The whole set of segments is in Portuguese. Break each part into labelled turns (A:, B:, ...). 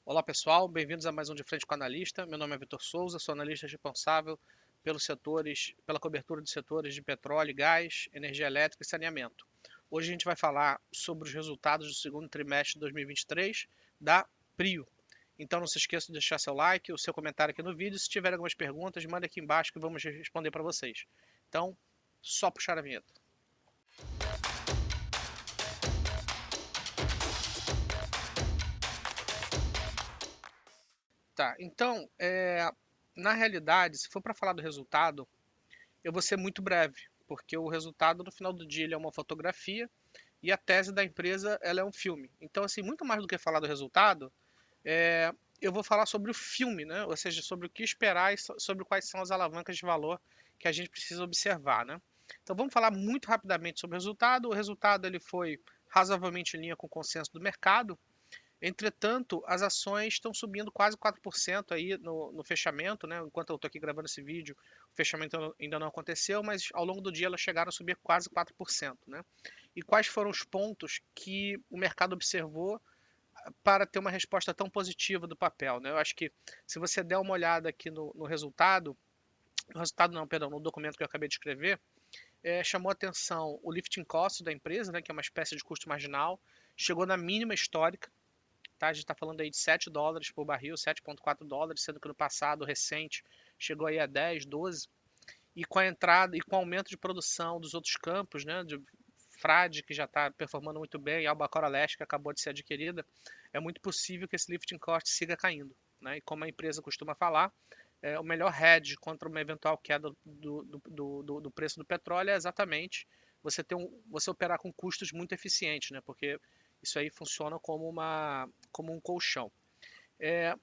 A: Olá pessoal, bem-vindos a mais um De Frente com o Analista. Meu nome é Vitor Souza, sou analista responsável pela cobertura de setores de petróleo, gás, energia elétrica e saneamento. Hoje a gente vai falar sobre os resultados do segundo trimestre de 2023 da Prio. Então não se esqueça de deixar seu like, o seu comentário aqui no vídeo. Se tiver algumas perguntas, manda aqui embaixo que vamos responder para vocês. Então, só puxar a vinheta. Tá, então, na realidade, se for para falar do resultado, eu vou ser muito breve, porque o resultado no final do dia ele é uma fotografia e a tese da empresa ela é um filme. Então, assim, muito mais do que falar do resultado, é, eu vou falar sobre o filme, né? Ou seja, sobre o que esperar e sobre quais são as alavancas de valor que a gente precisa observar, né? Então, vamos falar muito rapidamente sobre o resultado. O resultado ele foi razoavelmente em linha com o consenso do mercado. Entretanto, as ações estão subindo quase 4% aí no fechamento, né? Enquanto eu estou aqui gravando esse vídeo, o fechamento ainda não aconteceu, mas ao longo do dia elas chegaram a subir quase 4%, né? E quais foram os pontos que o mercado observou para ter uma resposta tão positiva do papel, né? Eu acho que se você der uma olhada aqui no resultado não, perdão, no documento que eu acabei de escrever, chamou atenção o lifting cost da empresa, né, que é uma espécie de custo marginal, chegou na mínima histórica, tá? A gente está falando aí de US$ 7 por barril, 7,4 dólares, sendo que no passado recente chegou aí a 10, 12. E com a entrada e com o aumento de produção dos outros campos, né, de Frade, que já está performando muito bem, e Albacora Leste, que acabou de ser adquirida, é muito possível que esse lifting cost siga caindo. Né? E como a empresa costuma falar, o melhor hedge contra uma eventual queda do preço do petróleo é exatamente você operar com custos muito eficientes, né? Porque isso aí funciona como um colchão. É,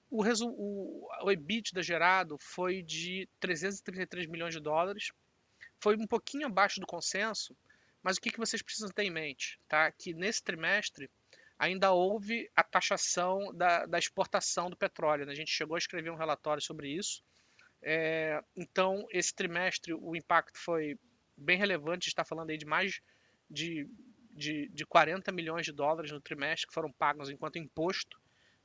A: o EBITDA gerado foi de 333 milhões de dólares, foi um pouquinho abaixo do consenso, mas o que vocês precisam ter em mente? Tá? Que nesse trimestre ainda houve a taxação da exportação do petróleo. Né? A gente chegou a escrever um relatório sobre isso. Então, esse trimestre o impacto foi bem relevante, está falando aí de mais de, de 40 milhões de dólares no trimestre que foram pagos enquanto imposto,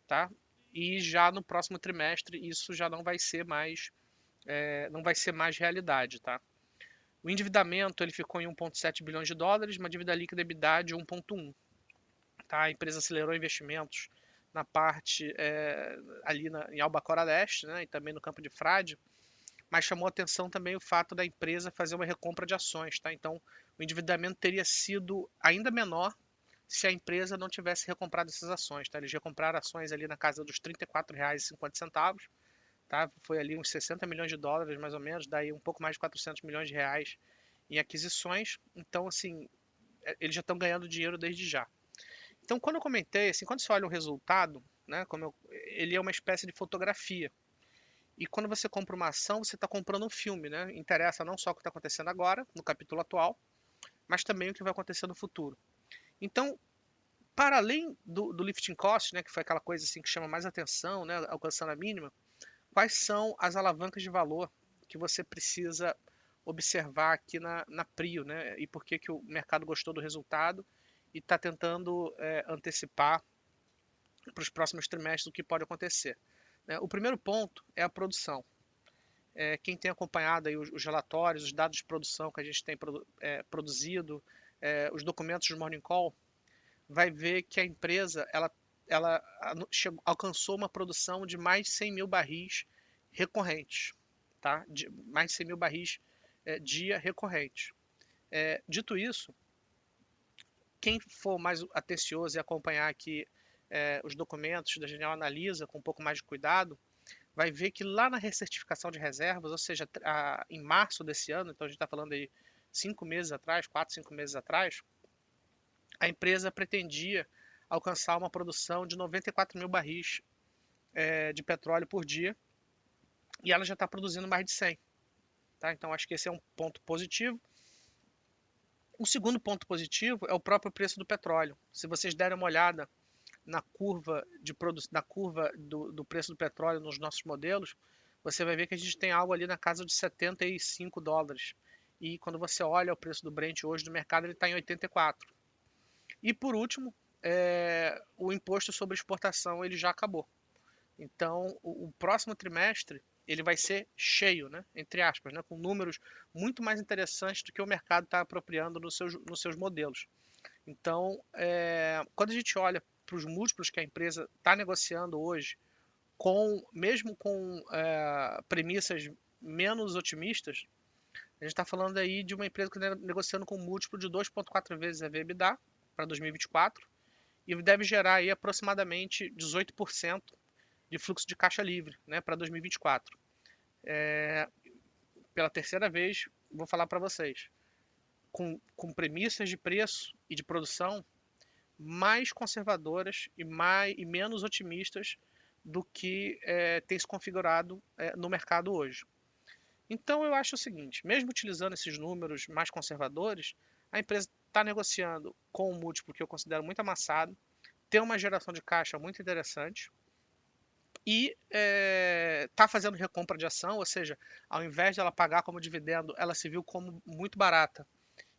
A: tá? E já no próximo trimestre isso já não vai ser mais realidade, tá? O endividamento ele ficou em 1,7 bilhões de dólares, uma dívida líquida EBITDA de 1,1. Tá? A empresa acelerou investimentos na parte ali em Albacora Leste, né, e também no campo de Frade, mas chamou atenção também o fato da empresa fazer uma recompra de ações. Tá? Então, o endividamento teria sido ainda menor se a empresa não tivesse recomprado essas ações. Tá? Eles recompraram ações ali na casa dos R$ 34,50, tá? Foi ali uns 60 milhões de dólares, mais ou menos, daí um pouco mais de 400 milhões de reais em aquisições. Então, assim, eles já estão ganhando dinheiro desde já. Então, quando eu comentei, assim, quando você olha o resultado, né, ele é uma espécie de fotografia. E quando você compra uma ação, você está comprando um filme, né? Interessa não só o que está acontecendo agora, no capítulo atual, mas também o que vai acontecer no futuro. Então, para além do lifting cost, né, que foi aquela coisa assim que chama mais atenção, né, alcançando a mínima, quais são as alavancas de valor que você precisa observar aqui na Prio, né? E por que, que o mercado gostou do resultado e está tentando antecipar para os próximos trimestres o que pode acontecer. Né? O primeiro ponto é a produção. Quem tem acompanhado aí os relatórios, os dados de produção que a gente tem produzido, os documentos do Morning Call, vai ver que a empresa ela alcançou uma produção de mais de 100 mil barris recorrentes, tá? De mais de 100 mil barris dia recorrente. Dito isso, quem for mais atencioso e acompanhar aqui os documentos da Genial Analisa com um pouco mais de cuidado, vai ver que lá na recertificação de reservas, ou seja, em março desse ano, então a gente está falando aí 5 meses atrás, 4, 5 meses atrás, a empresa pretendia alcançar uma produção de 94 mil barris de petróleo por dia e ela já está produzindo mais de 100. Tá? Então acho que esse é um ponto positivo. O segundo ponto positivo é o próprio preço do petróleo. Se vocês derem uma olhada na curva do preço do petróleo nos nossos modelos, você vai ver que a gente tem algo ali na casa de 75 dólares. E quando você olha o preço do Brent hoje no mercado, ele está em 84. E por último, o imposto sobre exportação ele já acabou. Então, o próximo trimestre ele vai ser cheio, né, entre aspas, né, com números muito mais interessantes do que o mercado está apropriando nos seus modelos. Então, quando a gente olha para os múltiplos que a empresa está negociando hoje, mesmo com premissas menos otimistas, a gente está falando aí de uma empresa que está negociando com um múltiplo de 2,4 vezes a EBITDA para 2024 e deve gerar aí aproximadamente 18% de fluxo de caixa livre, né, para 2024. Pela terceira vez, vou falar para vocês, com premissas de preço e de produção mais conservadoras e menos otimistas do que tem se configurado no mercado hoje. Então eu acho o seguinte, mesmo utilizando esses números mais conservadores, a empresa está negociando com um múltiplo que eu considero muito amassado, tem uma geração de caixa muito interessante e está fazendo recompra de ação, ou seja, ao invés de ela pagar como dividendo, ela se viu como muito barata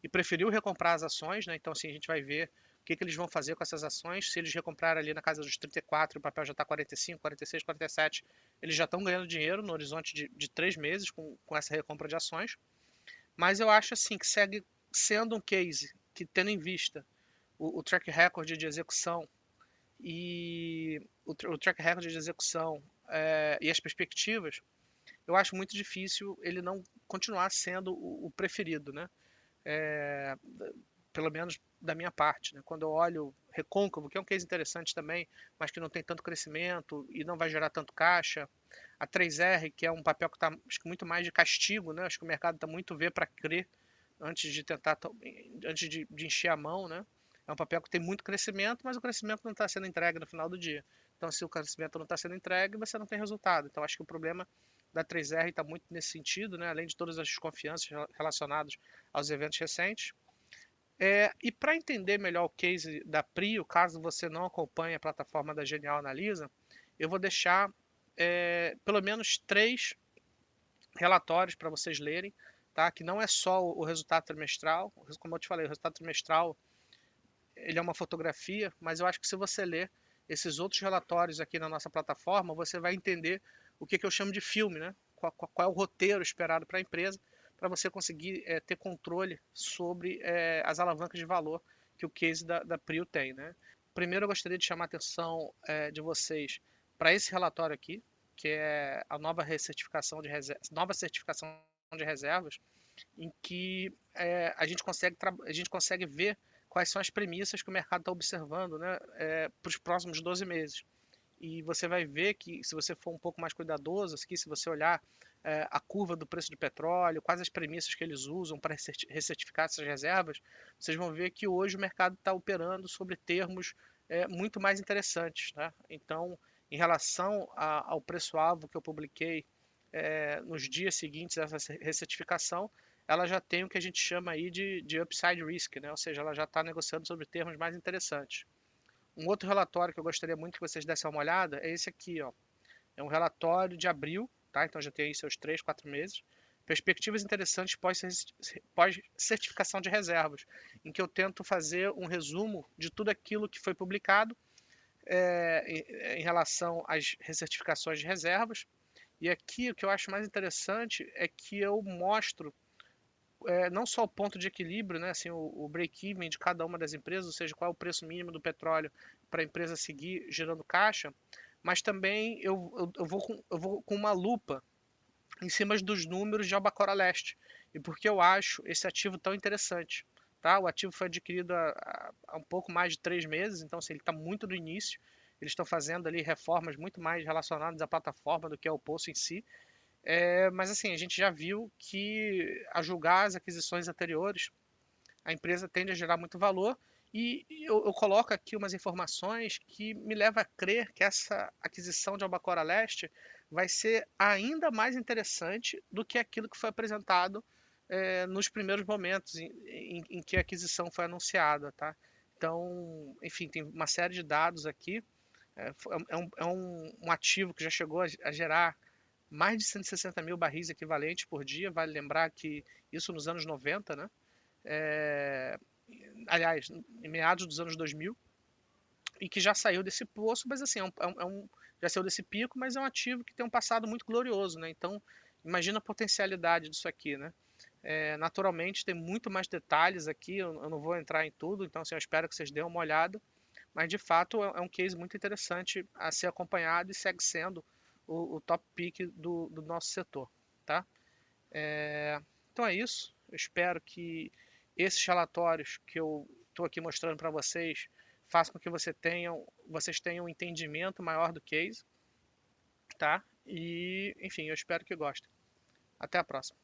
A: e preferiu recomprar as ações, né? Então assim, a gente vai ver o que eles vão fazer com essas ações. Se eles recomprarem ali na casa dos 34, o papel já está 45, 46, 47, eles já estão ganhando dinheiro no horizonte de 3 meses com essa recompra de ações. Mas eu acho assim que segue sendo um case que, tendo em vista o track record de execução e o track record de execução e as perspectivas, eu acho muito difícil ele não continuar sendo o preferido, né? É, pelo menos da minha parte, né? Quando eu olho Recôncavo, que é um case interessante também, mas que não tem tanto crescimento e não vai gerar tanto caixa, a 3R, que é um papel que está muito mais de castigo, né? Acho que o mercado está muito ver para crer antes de tentar, antes de encher a mão, né? É um papel que tem muito crescimento, mas o crescimento não está sendo entregue no final do dia. Então, se o crescimento não está sendo entregue, você não tem resultado. Então, acho que o problema da 3R está muito nesse sentido, né? Além de todas as desconfianças relacionadas aos eventos recentes. E para entender melhor o case da Prio, caso você não acompanhe a plataforma da Genial Analisa, eu vou deixar pelo menos 3 relatórios para vocês lerem, tá? Que não é só o resultado trimestral, como eu te falei, o resultado trimestral ele é uma fotografia, mas eu acho que se você ler esses outros relatórios aqui na nossa plataforma, você vai entender o que eu chamo de filme, né? Qual é o roteiro esperado para a empresa, para você conseguir ter controle sobre as alavancas de valor que o case da Prio tem, né? Primeiro, eu gostaria de chamar a atenção de vocês para esse relatório aqui, que é a nova certificação de reservas, em que a gente consegue ver quais são as premissas que o mercado está observando, né, para os próximos 12 meses. E você vai ver que, se você for um pouco mais cuidadoso, aqui, se você olhar a curva do preço do petróleo, quais as premissas que eles usam para recertificar essas reservas, vocês vão ver que hoje o mercado está operando sobre termos muito mais interessantes. Né? Então, em relação ao preço-alvo que eu publiquei nos dias seguintes a essa recertificação, ela já tem o que a gente chama aí de upside risk, né? Ou seja, ela já está negociando sobre termos mais interessantes. Um outro relatório que eu gostaria muito que vocês dessem uma olhada é esse aqui, ó. É um relatório de abril, tá? Então já tem aí seus 3, 4 meses. Perspectivas interessantes pós-certificação de reservas, em que eu tento fazer um resumo de tudo aquilo que foi publicado em relação às recertificações de reservas. E aqui o que eu acho mais interessante é que eu mostro não só o ponto de equilíbrio, né, assim, o break-even de cada uma das empresas, ou seja, qual é o preço mínimo do petróleo para a empresa seguir gerando caixa, mas também eu vou com uma lupa em cima dos números de Albacora Leste, e porque eu acho esse ativo tão interessante. Tá? O ativo foi adquirido há um pouco mais de 3 meses, então assim, ele está muito no início, eles estão fazendo ali reformas muito mais relacionadas à plataforma do que ao poço em si, mas assim, a gente já viu que, a julgar as aquisições anteriores, a empresa tende a gerar muito valor e eu coloco aqui umas informações que me levam a crer que essa aquisição de Albacora Leste vai ser ainda mais interessante do que aquilo que foi apresentado nos primeiros momentos em que a aquisição foi anunciada. Tá? Então, enfim, tem uma série de dados aqui. Um ativo que já chegou a gerar mais de 160 mil barris equivalentes por dia. Vale lembrar que isso nos anos 90, né? Aliás, em meados dos anos 2000. e que já saiu desse poço, mas assim, já saiu desse pico, mas é um ativo que tem um passado muito glorioso, né? Então, imagina a potencialidade disso aqui, né? Naturalmente, tem muito mais detalhes aqui, eu não vou entrar em tudo, então assim, eu espero que vocês dêem uma olhada, mas de fato é um case muito interessante a ser acompanhado e segue sendo o top pick do nosso setor, tá? Então é isso, eu espero que esses relatórios que eu estou aqui mostrando para vocês façam com que vocês tenham um entendimento maior do case, tá? E, enfim, eu espero que gostem. Até a próxima.